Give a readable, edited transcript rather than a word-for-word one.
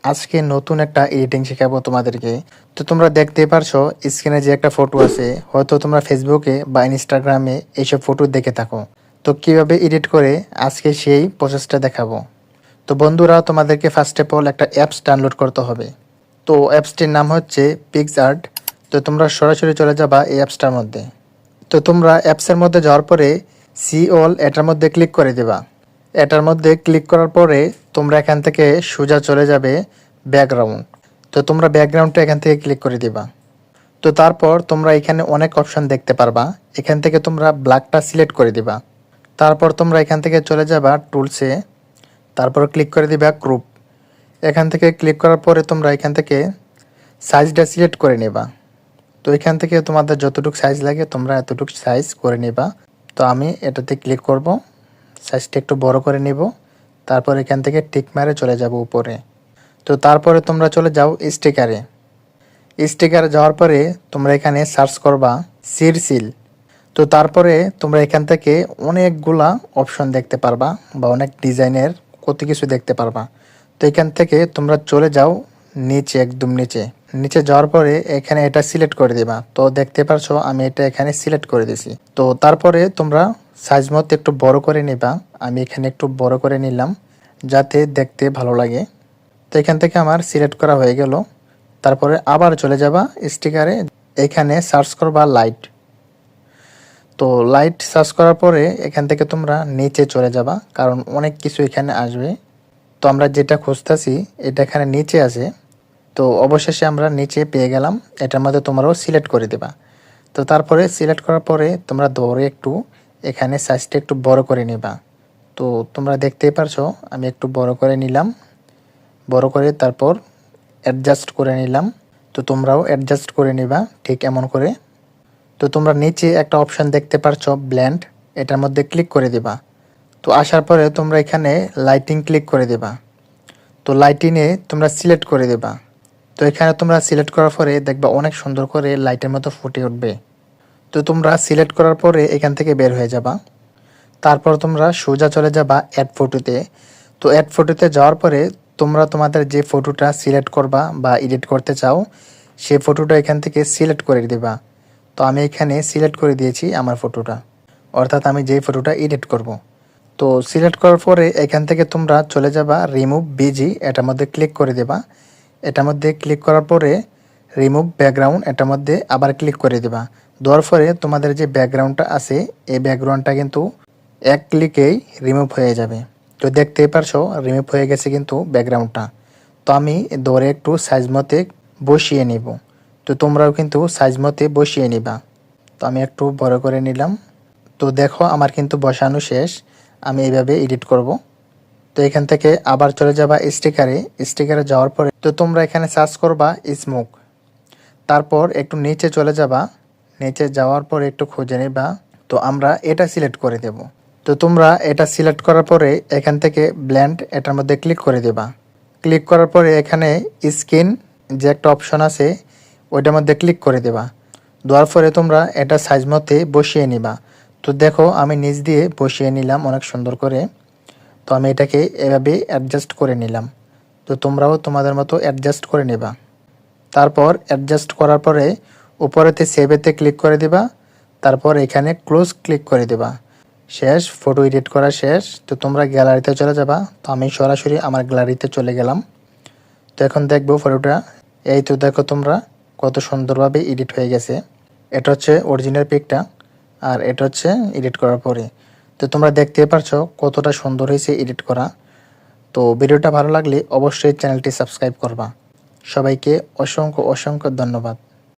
আজকে নতুন একটা এডিটিং শেখাবো তোমাদেরকে। তো তোমরা দেখতেই পারছো স্ক্রিনে যে একটা ফটো আছে, হয়তো তোমরা ফেসবুকে বা ইনস্টাগ্রামে এইসব ফটো দেখে থাকো। তো কিভাবে এডিট করে আজকে সেই প্রসেসটা দেখাবো। তো বন্ধুরা, তোমাদেরকে ফার্স্ট অফ অল একটা অ্যাপস ডাউনলোড করতে হবে। তো অ্যাপসটির নাম হচ্ছে পিক্সআর্ট। তো তোমরা সরাসরি চলে যাবা এই অ্যাপসটার মধ্যে। তো তোমরা অ্যাপসের মধ্যে যাওয়ার পরে সি অল এটার মধ্যে ক্লিক করে দিবা। এটার মধ্যে ক্লিক করার পরে তোমরা এখান থেকে সোজা চলে যাবে ব্যাকগ্রাউন্ড। তো তোমরা ব্যাকগ্রাউন্ডটা এখান থেকে ক্লিক করে দিবা। তো তারপর তোমরা এখানে অনেক অপশন দেখতে পারবা। এখান থেকে তোমরা ব্ল্যাকটা সিলেক্ট করে দিবা। তারপর তোমরা এখান থেকে চলে যাবা টুলসে, তারপর ক্লিক করে দিবা গ্রুপ। এখান থেকে ক্লিক করার পরে তোমরা এখান থেকে সাইজটা সিলেক্ট করে নেবা। তো এখান থেকে তোমাদের যতটুকু সাইজ লাগে তোমরা এতটুকু সাইজ করে নেবা। তো আমি এটাতে ক্লিক করব, সাইজটা একটু বড় করে নিব। তারপর এখান থেকে টিক মারে চলে যাব উপরে। তো তারপরে তোমরা চলে যাও স্টিকারে। স্টিকারে যাওয়ার পরে তোমরা এখানে সার্চ করবা সিরসিল। তো তারপরে তোমরা এখান থেকে অনেকগুলা অপশন দেখতে পারবা বা অনেক ডিজাইনের কত কিছু দেখতে পারবা। তো এখান থেকে তোমরা চলে যাও নিচে, একদম নিচে। নিচে যাওয়ার পরে এখানে এটা সিলেক্ট করে দিবা। তো দেখতে পারছো আমি এটা এখানে সিলেক্ট করে দিছি। তো তারপরে তোমরা সাইজ মতো একটু বড় করে নিবা। আমি এখানে একটু বড় করে নিলাম যাতে দেখতে ভালো লাগে। তো এখান থেকে আমার সিলেক্ট করা হয়ে গেল। তারপরে আবার চলে যাবা স্টিকারে, এখানে সার্চ করবা লাইট। তো লাইট সার্চ করার পরে এখান থেকে তোমরা নিচে চলে যাবা, কারণ অনেক কিছু এখানে আসবে। তো আমরা যেটা খুঁজতেছি এটা এখানে নিচে আছে। তো অবশেষে আমরা নিচে পেয়ে গেলাম। এটার মধ্যে তোমরাও সিলেক্ট করে দেবা। তো তারপরে সিলেক্ট করার পরে তোমরা ধরে একটু এখানে সাইজটা একটু বড় করে নেবা। তো তোমরা দেখতেই পারছো আমি একটু বড় করে নিলাম। বড় করে তারপর অ্যাডজাস্ট করে নিলাম। তো তোমরাও অ্যাডজাস্ট করে নিবা ঠিক এমন করে। তো তোমরা নিচে একটা অপশান দেখতে পারছো ব্ল্যান্ড, এটার মধ্যে ক্লিক করে দিবা। তো আসার পরে তোমরা এখানে লাইটিং ক্লিক করে দেবা। তো লাইটিংয়ে তোমরা সিলেক্ট করে দেবা। তো এখানে তোমরা সিলেক্ট করার পরে দেখবা অনেক সুন্দর করে লাইটের মতো ফুটে উঠবে। তো তোমরা সিলেক্ট করার পরে এখান থেকে বের হয়ে যাবা। তারপর তোমরা সোজা চলে যাবা অ্যাড ফটোতে। তো অ্যাড ফটোতে যাওয়ার পরে তোমরা তোমাদের যে ফটোটা সিলেক্ট করবা বা এডিট করতে চাও সেই ফটোটা এখান থেকে সিলেক্ট করে দিবা। তো আমি এখানে সিলেক্ট করে দিয়েছি আমার ফটোটা, অর্থাৎ আমি যেই ফটোটা এডিট করব। তো সিলেক্ট করার পরে এখান থেকে তোমরা চলে যাবা রিমুভ বিজি, এটার মধ্যে ক্লিক করে দেবা। এটার মধ্যে ক্লিক করার পরে রিমুভ ব্যাকগ্রাউন্ড, এটার মধ্যে আবার ক্লিক করে দেবা। দেওয়ার পরে তোমাদের যে ব্যাকগ্রাউন্ডটা আছে এই ব্যাকগ্রাউন্ডটা কিন্তু এক ক্লিকেই রিমুভ হয়ে যাবে। তো দেখতেই পারছো রিমুভ হয়ে গেছে কিন্তু ব্যাকগ্রাউন্ডটা। তো আমি ধরে একটু সাইজ মতে বসিয়ে নিব। তো তোমরাও কিন্তু সাইজ মতে বসিয়ে নিবা। তো আমি একটু বড় করে নিলাম। তো দেখো আমার কিন্তু বসানো শেষ। আমি এইভাবে এডিট করব। তো এখান থেকে আবার চলে যাবা স্টিকারে। স্টিকারে যাওয়ার পরে তো তোমরা এখানে সার্চ করবা স্মোক। তারপর একটু নিচে চলে যাবা। নিচে যাওয়ার পরে একটু খুঁজে নিবা। তো আমরা এটা সিলেক্ট করে দেব। তো তোমরা এটা সিলেক্ট করার পরে এখান থেকে ব্ল্যান্ড, এটার মধ্যে ক্লিক করে দেবা। ক্লিক করার পরে এখানে স্ক্রিন যে একটা অপশন আছে ওইটার মধ্যে ক্লিক করে দেবা। দেওয়ার পরে তোমরা এটা সাইজ মতে বসিয়ে নিবা। তো দেখো আমি নিচ দিয়ে বসিয়ে নিলাম অনেক সুন্দর করে। তো আমি এটাকে এভাবে অ্যাডজাস্ট করে নিলাম। তো তোমরাও তোমাদের মতো অ্যাডজাস্ট করে নেবা। তারপর অ্যাডজাস্ট করার পরে উপরেতে সেভেতে ক্লিক করে দিবা। তারপর এখানে ক্লোজ ক্লিক করে দেবা। শেষ, ফটো এডিট করা শেষ। তো তোমরা গ্যালারিতে চলে যাবা। তো আমি সরাসরি আমার গ্যালারিতে চলে গেলাম। তো এখন দেখবো ফটোটা। এই তো দেখো তোমরা কত সুন্দরভাবে এডিট হয়ে গেছে। এটা হচ্ছে অরিজিনাল পিকটা, আর এটা হচ্ছে এডিট করার পরে। তো তোমরা দেখতে পারছো কতটা সুন্দর হয়েছে এডিট করা। তো ভিডিওটা ভালো লাগলে অবশ্যই চ্যানেলটি সাবস্ক্রাইব করবা। সবাইকে অসংখ্য অসংখ্য ধন্যবাদ।